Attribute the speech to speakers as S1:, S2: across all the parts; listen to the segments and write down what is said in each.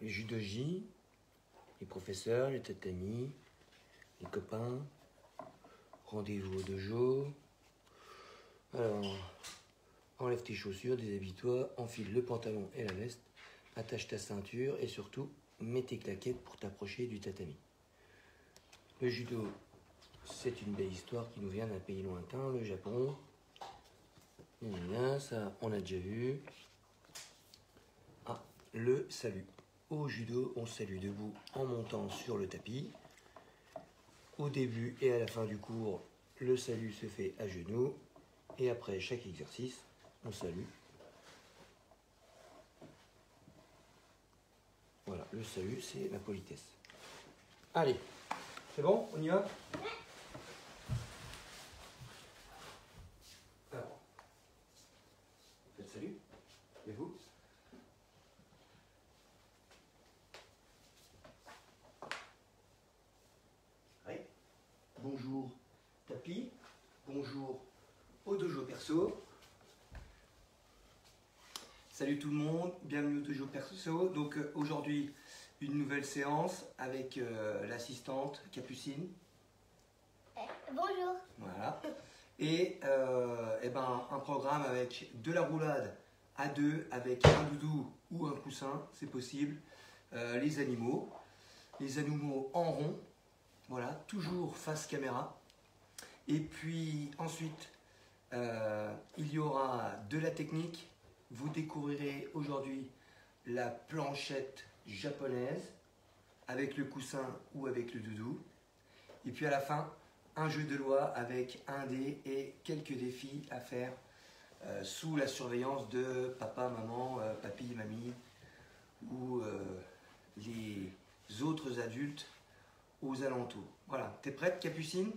S1: les judoji, les professeurs, les tatamis, les copains, rendez-vous au dojo. Alors, enlève tes chaussures, déshabille-toi, enfile le pantalon et la veste, attache ta ceinture et surtout, mets tes claquettes pour t'approcher du tatami. Le judo, c'est une belle histoire qui nous vient d'un pays lointain, le Japon. Ça, on a déjà vu. Ah, le salut. Au judo, on salue debout en montant sur le tapis. Au début et à la fin du cours, le salut se fait à genoux. Et après chaque exercice, on salue. Voilà, le salut, c'est la politesse. Allez, c'est bon, on y va? Alors, faites salut. Et vous? Oui. Bonjour tapis. Bonjour au dojo perso. Salut tout le monde, bienvenue au dojo perso. Donc aujourd'hui, une nouvelle séance avec l'assistante Capucine.
S2: Bonjour.
S1: Voilà. Et, un programme avec de la roulade à deux, avec un doudou ou un coussin, c'est possible. Les animaux en rond, voilà, toujours face caméra. Et puis ensuite, il y aura de la technique. Vous découvrirez aujourd'hui la planchette japonaise avec le coussin ou avec le doudou. Et puis à la fin, un jeu de loi avec un dé et quelques défis à faire sous la surveillance de papa, maman, papy, mamie ou les autres adultes aux alentours. Voilà, t'es prête Capucine?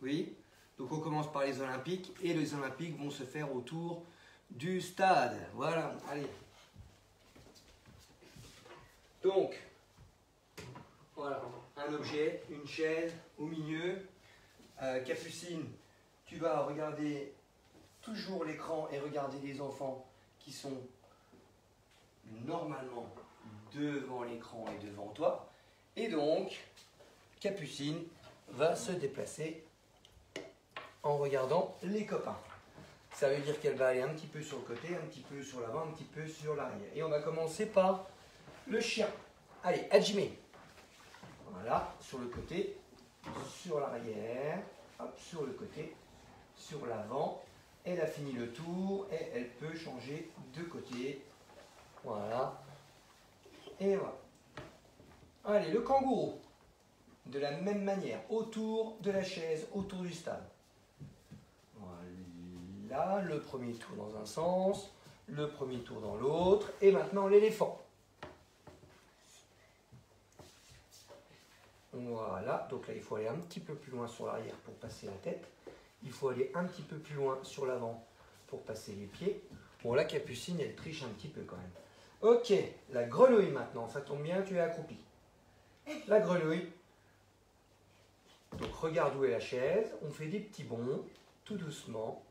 S1: Oui. Donc on commence par les Olympiques et les Olympiques vont se faire autour du stade. Voilà, allez. Donc, voilà, un objet, une chaise au milieu. Capucine, tu vas regarder toujours l'écran et regarder les enfants qui sont normalement devant l'écran et devant toi. Et donc, Capucine va se déplacer en regardant les copains. Ça veut dire qu'elle va aller un petit peu sur le côté, un petit peu sur l'avant, un petit peu sur l'arrière. Et on va commencer par le chien. Allez, Hajime. Voilà, sur le côté, sur l'arrière, hop, sur le côté, sur l'avant. Elle a fini le tour et elle peut changer de côté. Voilà. Et voilà. Allez, le kangourou. De la même manière, autour de la chaise, autour du stade. Voilà, le premier tour dans un sens, le premier tour dans l'autre, et maintenant l'éléphant. Voilà, donc là il faut aller un petit peu plus loin sur l'arrière pour passer la tête. Il faut aller un petit peu plus loin sur l'avant pour passer les pieds. Bon, la Capucine, elle triche un petit peu quand même. Ok, la grenouille maintenant, ça tombe bien, tu es accroupi. La grenouille. Donc regarde où est la chaise, on fait des petits bonds, tout doucement.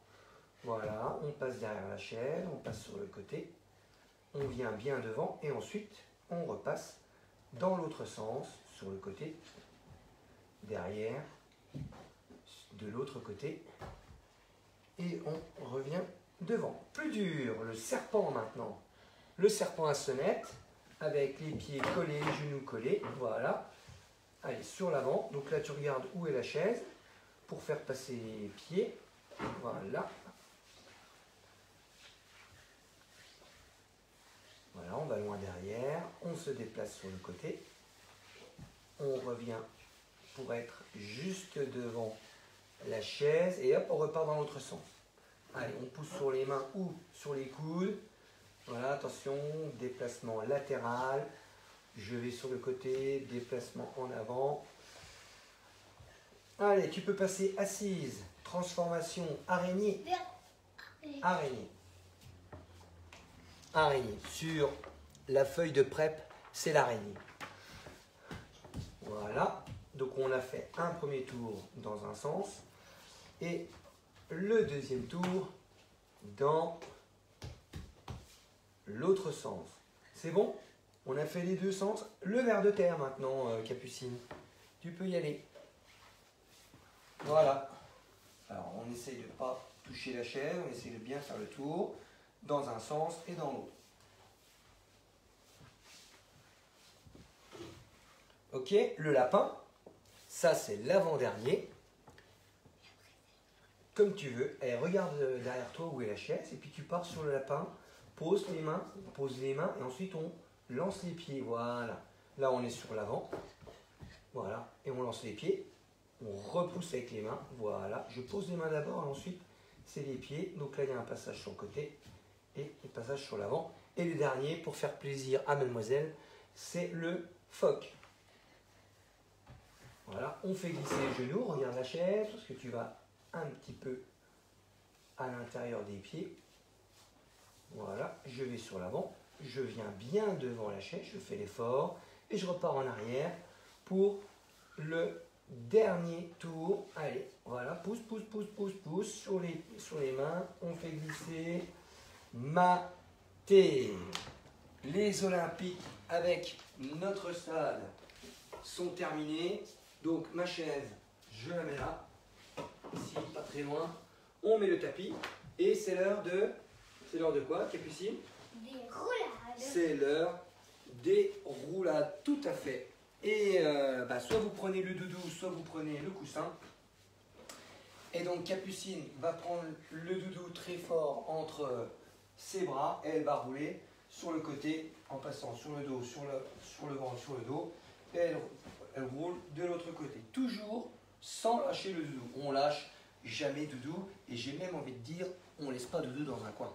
S1: Voilà, on passe derrière la chaise, on passe sur le côté, on vient bien devant et ensuite on repasse dans l'autre sens, sur le côté, derrière, de l'autre côté et on revient devant. Plus dur, le serpent maintenant. Le serpent à sonnette avec les pieds collés, les genoux collés, voilà. Allez, sur l'avant, donc là tu regardes où est la chaise pour faire passer les pieds, voilà. Voilà, on va loin derrière, on se déplace sur le côté, on revient pour être juste devant la chaise et hop, on repart dans l'autre sens. Allez, on pousse sur les mains ou sur les coudes. Voilà, attention, déplacement latéral. Je vais sur le côté, déplacement en avant. Allez, tu peux passer assise, transformation, araignée. Araignée. Araignée. Sur la feuille de prep, c'est l'araignée. Voilà. Donc on a fait un premier tour dans un sens et le deuxième tour dans l'autre sens. C'est bon? On a fait les deux centres. Le ver de terre maintenant, Capucine. Tu peux y aller. Voilà. Alors, on essaye de ne pas toucher la chaise. On essaye de bien faire le tour dans un sens et dans l'autre. Ok, le lapin. Ça, c'est l'avant-dernier. Comme tu veux. Et regarde derrière toi où est la chaise. Et puis tu pars sur le lapin. Pose les mains et ensuite on lance les pieds. Voilà. Là, on est sur l'avant. Voilà. Et on lance les pieds. On repousse avec les mains. Voilà. Je pose les mains d'abord et ensuite, c'est les pieds. Donc là, il y a un passage sur le côté et un passage sur l'avant. Et le dernier, pour faire plaisir à mademoiselle, c'est le phoque. Voilà. On fait glisser les genoux. Regarde la chaise parce que tu vas un petit peu à l'intérieur des pieds. Voilà, je vais sur l'avant, je viens bien devant la chaise, je fais l'effort et je repars en arrière pour le dernier tour. Allez, voilà, pousse, pousse, pousse, pousse, pousse sur les mains, on fait glisser. Maté. Les Olympiques avec notre stade sont terminés. Donc ma chaise, je la mets là, ici, pas très loin. On met le tapis et c'est l'heure de... C'est l'heure de quoi, Capucine?
S2: Des roulades.
S1: C'est l'heure des roulades, tout à fait. Et soit vous prenez le doudou, soit vous prenez le coussin. Et donc Capucine va prendre le doudou très fort entre ses bras et elle va rouler sur le côté en passant sur le dos, sur le ventre, sur le dos. Et elle roule de l'autre côté. Toujours sans lâcher le doudou. On lâche jamais doudou et j'ai même envie de dire, on ne laisse pas doudou dans un coin.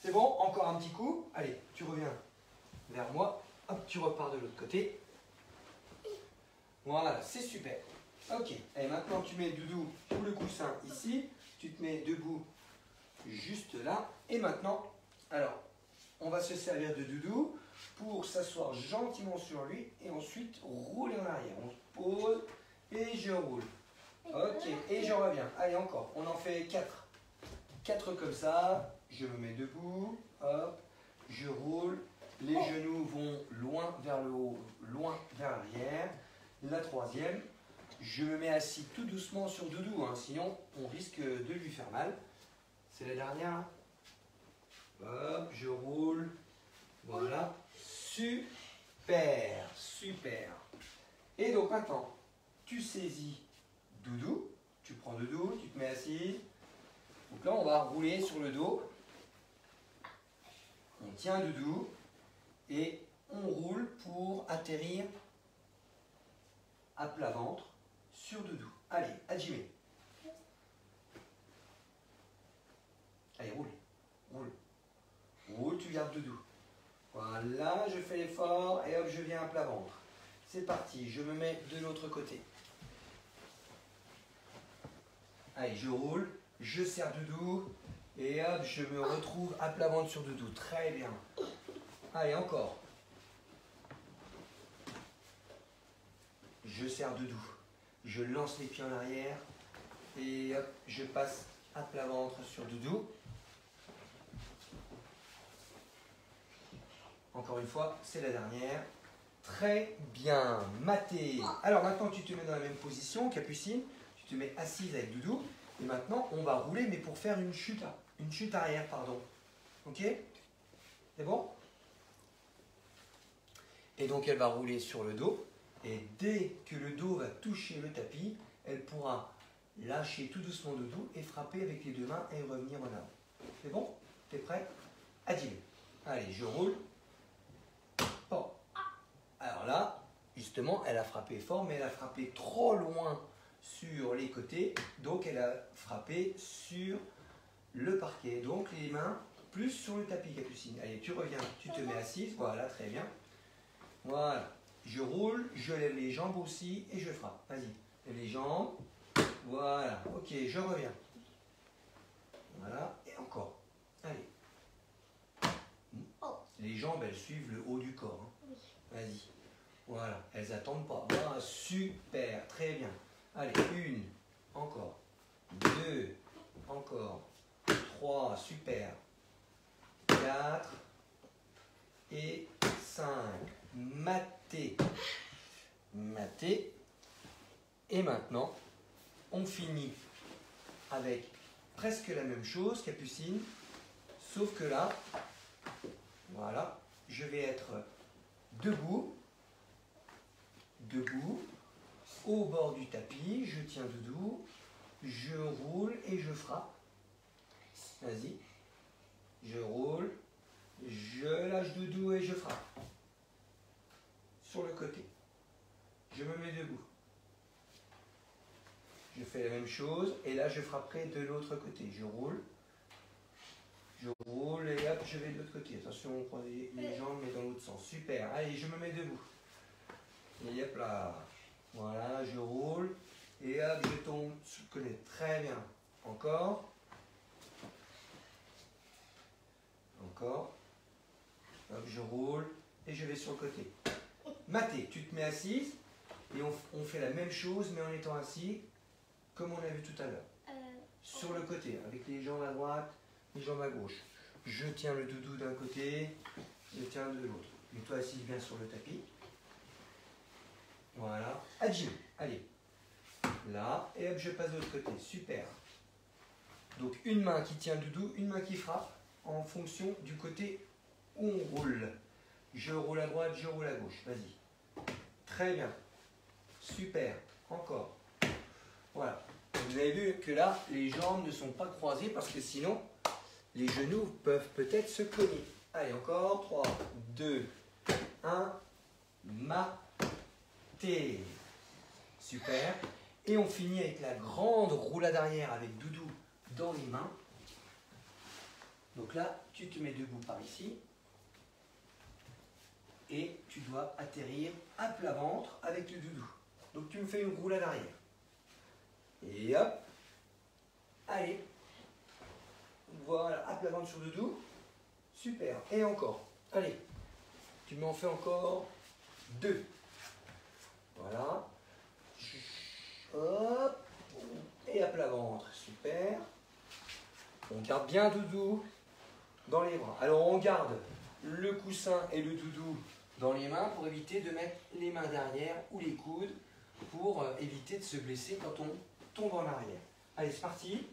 S1: C'est bon, encore un petit coup. Allez, tu reviens vers moi. Hop, tu repars de l'autre côté. Voilà, c'est super. Ok, et maintenant tu mets le doudou ou le coussin ici. Tu te mets debout juste là. Et maintenant, alors, on va se servir de doudou pour s'asseoir gentiment sur lui et ensuite rouler en arrière. On se pose et je roule. Ok, et je reviens. Allez, encore. On en fait 4. 4 comme ça. Je me mets debout. Hop, je roule. Les genoux vont loin vers le haut, loin vers l'arrière. La troisième, je me mets assis tout doucement sur doudou, hein, sinon on risque de lui faire mal. C'est la dernière. Hop, je roule. Voilà. Super, super. Et donc maintenant, tu saisis doudou. Tu prends doudou, tu te mets assis. Donc là, on va rouler sur le dos. On tient doudou et on roule pour atterrir à plat ventre sur doudou. Allez, Hajime. Allez, roule, roule. Roule, tu gardes doudou. Voilà, je fais l'effort et hop, je viens à plat ventre. C'est parti, je me mets de l'autre côté. Allez, je roule, je serre doudou et hop, je me retrouve à plat ventre sur doudou. Très bien. Allez, encore. Je serre doudou. Je lance les pieds en arrière et hop, je passe à plat ventre sur doudou. Encore une fois, c'est la dernière. Très bien, maté. Alors maintenant, tu te mets dans la même position, Capucine. Tu te mets assise avec doudou. Et maintenant, on va rouler, mais pour faire une chute arrière, pardon. Ok? C'est bon? Et donc, elle va rouler sur le dos. Et dès que le dos va toucher le tapis, elle pourra lâcher tout doucement doudou et frapper avec les deux mains et revenir en avant. C'est bon? T'es prêt? Adil. Allez, je roule. Bon. Alors là, justement, elle a frappé fort, mais elle a frappé trop loin sur les côtés. Donc, elle a frappé sur le parquet. Donc, les mains plus sur le tapis, Capucine. Allez, tu reviens, tu te mets assise. Voilà, très bien. Voilà. Je roule, je lève les jambes aussi et je frappe. Vas-y, lève les jambes. Voilà. Ok, je reviens. Voilà, et encore. Allez. Les jambes, elles suivent le haut du corps. Hein. Vas-y. Voilà, elles attendent pas. Voilà, super, très bien. Allez, 1, encore. 2, encore. 3, super. 4. et 5. Maté. Maté. Et maintenant, on finit avec presque la même chose, Capucine, sauf que là, voilà, je vais être debout, au bord du tapis, je tiens Doudou, je roule et je frappe. Vas-y, je roule, je lâche Doudou et je frappe. Sur le côté, je me mets debout. Je fais la même chose et là je frapperai de l'autre côté. Je roule et hop, je vais de l'autre côté. Attention, on prend les jambes mais dans l'autre sens. Super, allez, je me mets debout. Et hop là. Voilà, je roule et hop, je tombe sur le côté. Très bien. Encore. Encore. Hop, je roule et je vais sur le côté. Maté, tu te mets assise et on fait la même chose mais en étant assis. Comme on a vu tout à l'heure, sur le côté, avec les jambes à droite, les jambes à gauche. Je tiens le doudou d'un côté, je tiens de l'autre. Mets-toi assise bien sur le tapis. Voilà. Adjim, allez. Là, et hop, je passe de l'autre côté. Super. Donc une main qui tient le doudou, une main qui frappe, en fonction du côté où on roule. Je roule à droite, je roule à gauche. Vas-y. Très bien. Super. Encore. Voilà. Vous avez vu que là, les jambes ne sont pas croisées parce que sinon, les genoux peuvent peut-être se cogner. Allez, encore. 3, 2, 1. Maté. Super. Et on finit avec la grande roulade arrière avec Doudou dans les mains. Donc là, tu te mets debout par ici. Et tu dois atterrir à plat ventre avec le Doudou. Donc tu me fais une roulade arrière. Et hop, allez, voilà, à plat ventre sur Doudou, super, et encore, allez, tu m'en fais encore 2, voilà, hop, et à plat ventre, super, on garde bien Doudou dans les bras, alors on garde le coussin et le Doudou dans les mains pour éviter de mettre les mains derrière ou les coudes pour éviter de se blesser quand on tombe en arrière. Allez, c'est parti.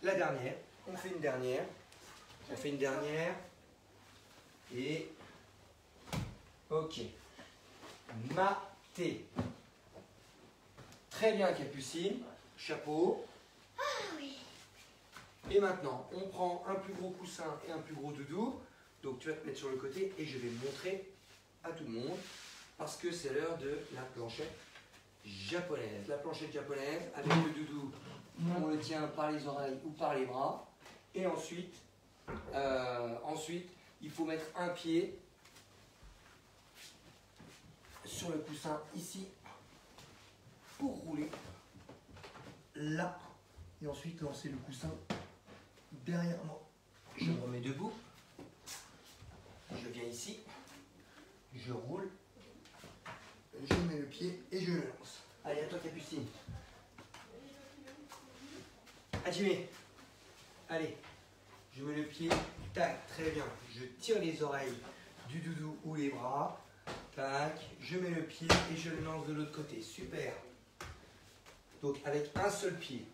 S1: La dernière. On fait une dernière. On fait une dernière. Et... Ok. Maté. Très bien, Capucine. Chapeau.
S2: Ah oui.
S1: Et maintenant, on prend un plus gros coussin et un plus gros doudou. Donc, tu vas te mettre sur le côté et je vais montrer à tout le monde parce que c'est l'heure de la planchette japonaise. La planchette japonaise avec le doudou, on le tient par les oreilles ou par les bras. Et ensuite, il faut mettre un pied sur le coussin ici pour rouler là. Et ensuite lancer le coussin derrière moi. Je me remets debout. Je viens ici. Je roule. Je mets le pied et je le lance. Allez, à toi Capucine. Hajime. Allez, je mets le pied. Tac, très bien. Je tire les oreilles du doudou ou les bras. Tac, je mets le pied et je le lance de l'autre côté. Super. Donc avec un seul pied.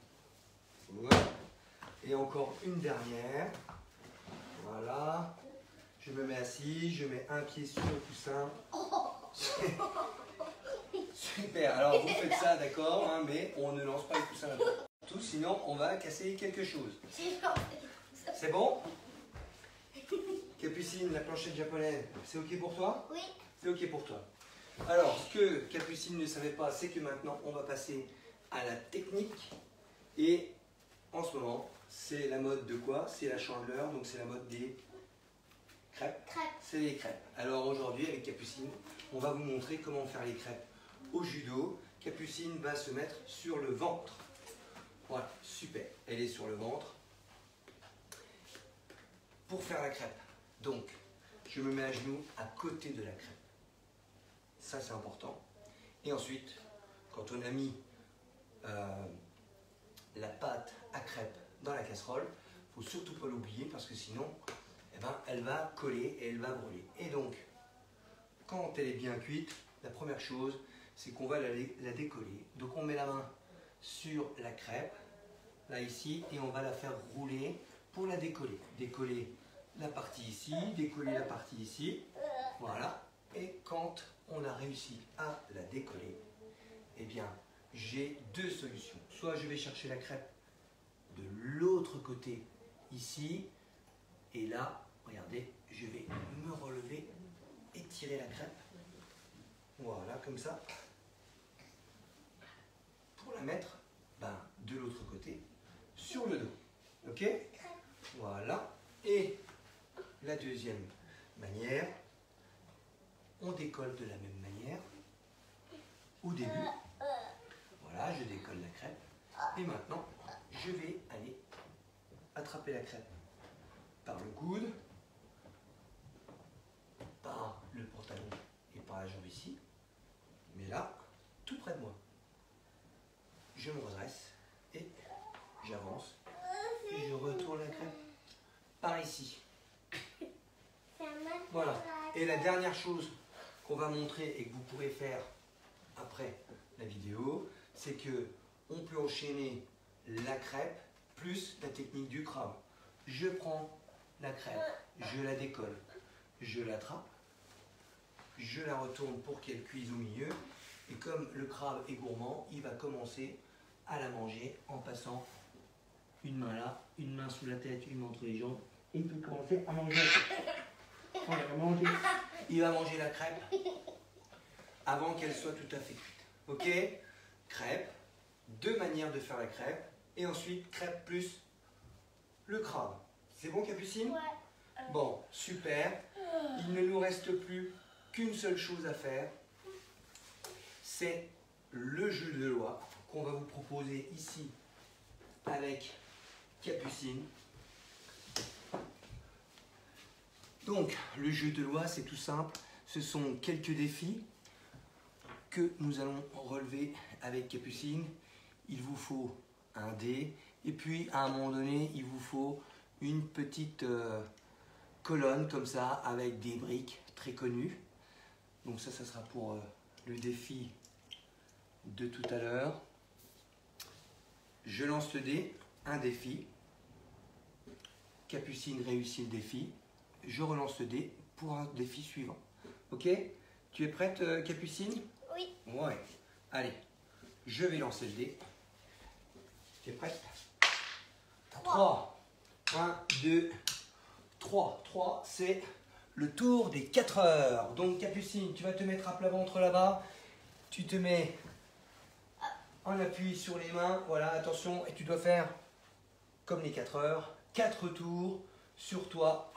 S1: Voilà. Et encore une dernière. Voilà. Je me mets assis, je mets un pied sur le coussin. Super, alors vous faites ça, d'accord, hein, mais on ne lance pas le coussin tout, sinon on va casser quelque chose. C'est bon? Capucine, la planchette japonaise, c'est ok pour toi?
S2: Oui.
S1: C'est ok pour toi. Alors, ce que Capucine ne savait pas, c'est que maintenant on va passer à la technique. Et en ce moment, c'est la mode de quoi? C'est la chandeleur, donc c'est la mode des crêpes. C'est les crêpes. Alors aujourd'hui, avec Capucine, on va vous montrer comment faire les crêpes au judo. Capucine va se mettre sur le ventre. Voilà, super. Elle est sur le ventre pour faire la crêpe. Donc, je me mets à genoux à côté de la crêpe. Ça, c'est important. Et ensuite, quand on a mis la pâte à crêpes dans la casserole, il ne faut surtout pas l'oublier parce que sinon, eh ben, elle va coller et elle va brûler. Et donc, quand elle est bien cuite, la première chose, c'est qu'on va la décoller. Donc on met la main sur la crêpe, là ici, et on va la faire rouler pour la décoller. Décoller la partie ici, décoller la partie ici, voilà. Et quand on a réussi à la décoller, eh bien, j'ai deux solutions. Soit je vais chercher la crêpe de l'autre côté, ici, et là, regardez, je vais me relever et tirer la crêpe. Voilà, comme ça. Pour la mettre de l'autre côté, sur le dos. Ok? Voilà. Et la deuxième manière, on décolle de la même manière. Au début, voilà, je décolle la crêpe. Et maintenant, je vais aller attraper la crêpe par le coude, par le pantalon et par la jambe ici. Mais là, tout près de moi. Je me redresse et j'avance. Et je retourne la crêpe par ici. Voilà. Et la dernière chose qu'on va montrer et que vous pourrez faire après la vidéo, c'est que on peut enchaîner la crêpe plus la technique du crabe. Je prends la crêpe, je la décolle, je l'attrape, je la retourne pour qu'elle cuise au milieu. Et comme le crabe est gourmand, il va commencer à la manger en passant une main là, une main sous la tête, une main entre les jambes. Et il peut commencer à manger. Il va manger la crêpe avant qu'elle soit tout à fait cuite. Ok? Crêpe, deux manières de faire la crêpe. Et ensuite, crêpe plus le crabe. C'est bon, Capucine?
S2: Ouais.
S1: Bon, super. Il ne nous reste plus qu'une seule chose à faire. C'est le jeu de loi qu'on va vous proposer ici avec Capucine. Donc, le jeu de loi, c'est tout simple. Ce sont quelques défis que nous allons relever avec Capucine. Il vous faut un dé et puis à un moment donné, il vous faut une petite colonne comme ça avec des briques très connues. Donc ça sera pour le défi de tout à l'heure. Je lance le dé, un défi. Capucine réussit le défi. Je relance le dé pour un défi suivant. Ok? Tu es prête, Capucine?
S2: Oui.
S1: Ouais. Allez, je vais lancer le dé. Tu es prête? 3. 1, 2, 3. 3, c'est le tour des 4 heures. Donc, Capucine, tu vas te mettre à plat ventre là-bas. Tu te mets en appui sur les mains. Voilà, attention. Et tu dois faire comme les 4 heures. 4 tours sur toi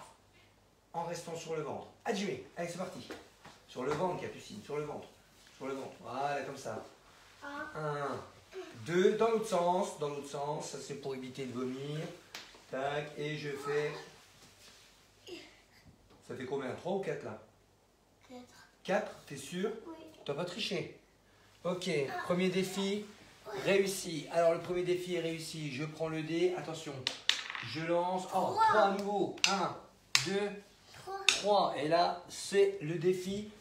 S1: en restant sur le ventre. Adieu. Allez, c'est parti. Sur le ventre, Capucine. Sur le ventre. Sur le ventre. Voilà, comme ça. 1, 2, dans l'autre sens. Dans l'autre sens. Ça, c'est pour éviter de vomir. Tac. Et je fais... Ça fait combien? 3 ou 4 là?
S2: 4.
S1: 4, t'es sûr?
S2: Oui.
S1: Tu n'as pas triché? Ok, premier défi réussi. Alors le premier défi est réussi. Je prends le dé. Attention. Je lance. Oh, 3 à nouveau. 1, 2, 3. Et là, c'est le défi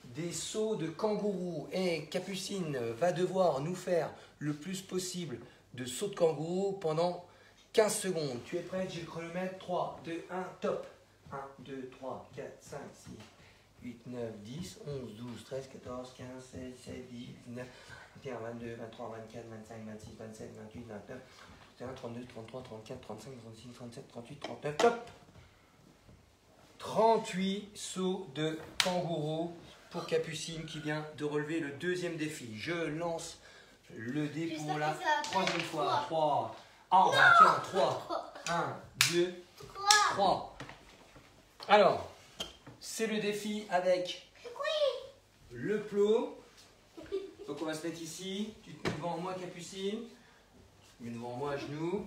S1: des sauts de kangourou. Et Capucine va devoir nous faire le plus possible de sauts de kangourou pendant 15 secondes. Tu es prête? J'ai le chronomètre. 3, 2, 1, top. 1, 2, 3, 4, 5, 6, 8, 9, 10, 11, 12, 13, 14, 15, 16, 17, 18, 19, 21, 22, 23, 24, 25, 26, 27, 28, 29, 31, 32, 33, 34, 35, 36, 37, 38, 39, top! 38 sauts de kangourou pour Capucine qui vient de relever le deuxième défi. Je lance le dé pour la troisième fois. 3. Ah, tiens, 3. 1, 2, 3. Alors, c'est le défi avec le plot. Donc on va se mettre ici. Tu te mets devant moi, Capucine. Tu te mets devant moi à genoux.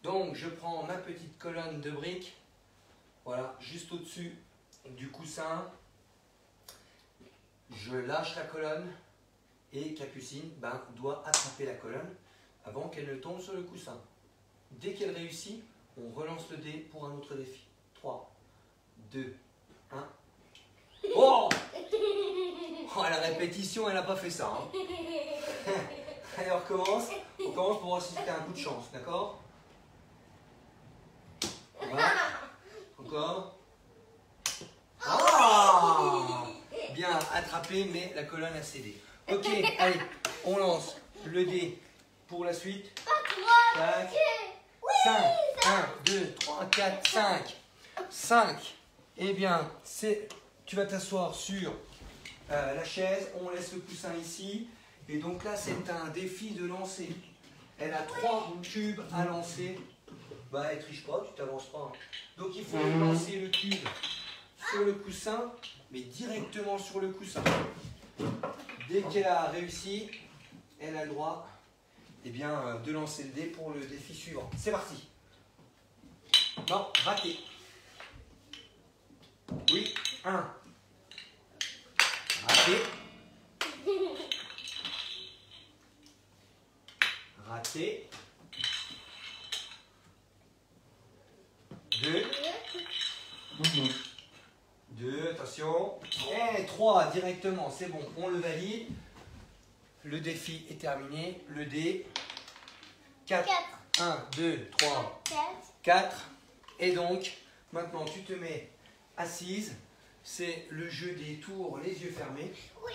S1: Donc je prends ma petite colonne de briques. Voilà, juste au-dessus du coussin. Je lâche la colonne. Et Capucine doit attraper la colonne avant qu'elle ne tombe sur le coussin. Dès qu'elle réussit, on relance le dé pour un autre défi. 3, 2, 1. Oh! Oh, la répétition, elle n'a pas fait ça. Hein. Allez, on recommence. On commence pour voir si c'était un coup de chance, d'accord? Voilà. Encore. Ah! Bien attrapé, mais la colonne a cédé. Ok, allez, on lance le dé pour la suite. 5, 1, 2, 3, 4, 5. 5. Eh bien, tu vas t'asseoir sur la chaise. On laisse le coussin ici. Et donc là, c'est un défi de lancer. Elle a 3 cubes à lancer. Bah, elle triche pas, tu t'avances pas. Hein. Donc, il faut lancer le cube sur le coussin, mais directement sur le coussin. Dès qu'elle a réussi, elle a le droit eh bien, de lancer le dé pour le défi suivant. C'est parti. Non, raté. Oui, 1. Raté. Raté. 2. 2, attention. Et 3 directement, c'est bon, on le valide. Le défi est terminé. Le dé. 4. 1, 2, 3, 4. Et donc, maintenant tu te mets assise. C'est le jeu des tours, les yeux fermés.
S2: Oui.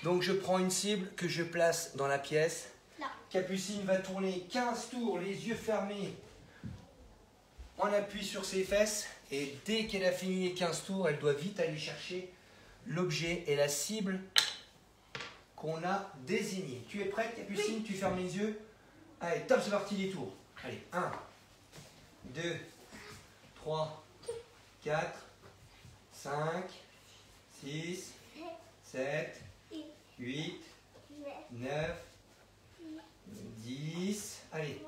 S1: Donc je prends une cible que je place dans la pièce.
S2: Là.
S1: Capucine va tourner 15 tours, les yeux fermés. On appuie sur ses fesses. Et dès qu'elle a fini les 15 tours, elle doit vite aller chercher l'objet et la cible qu'on a désignée. Tu es prête, Capucine? Oui. Tu fermes les yeux. Allez, top, c'est parti les tours. Allez, 1, 2, 3, 4, 5, 6, 7, 8, 9, 10, allez,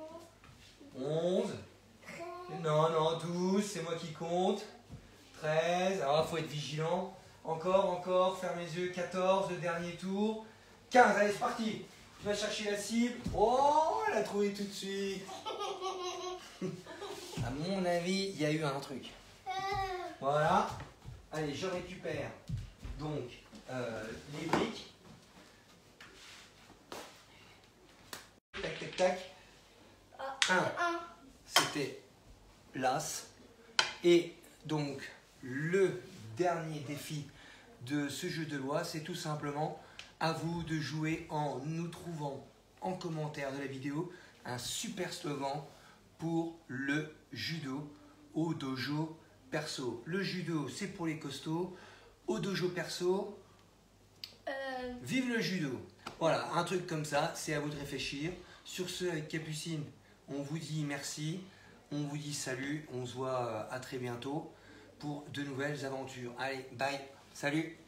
S1: 11, non, 12, c'est moi qui compte, 13, alors il faut être vigilant, encore, ferme les yeux, 14, le dernier tour, 15, allez, c'est parti, tu vas chercher la cible, oh, elle a trouvé tout de suite. À mon avis, il y a eu un truc. Voilà. Allez, je récupère donc les briques. Tac, tac, tac. 1, c'était l'as. Et donc, le dernier défi de ce jeu de loi, c'est tout simplement à vous de jouer en nous trouvant en commentaire de la vidéo un super slogan pour le judo au dojo perso. Le judo, c'est pour les costauds. Au dojo perso, vive le judo. Voilà, un truc comme ça, c'est à vous de réfléchir. Sur ce, avec Capucine, on vous dit merci, on vous dit salut, on se voit à très bientôt pour de nouvelles aventures. Allez, bye, salut.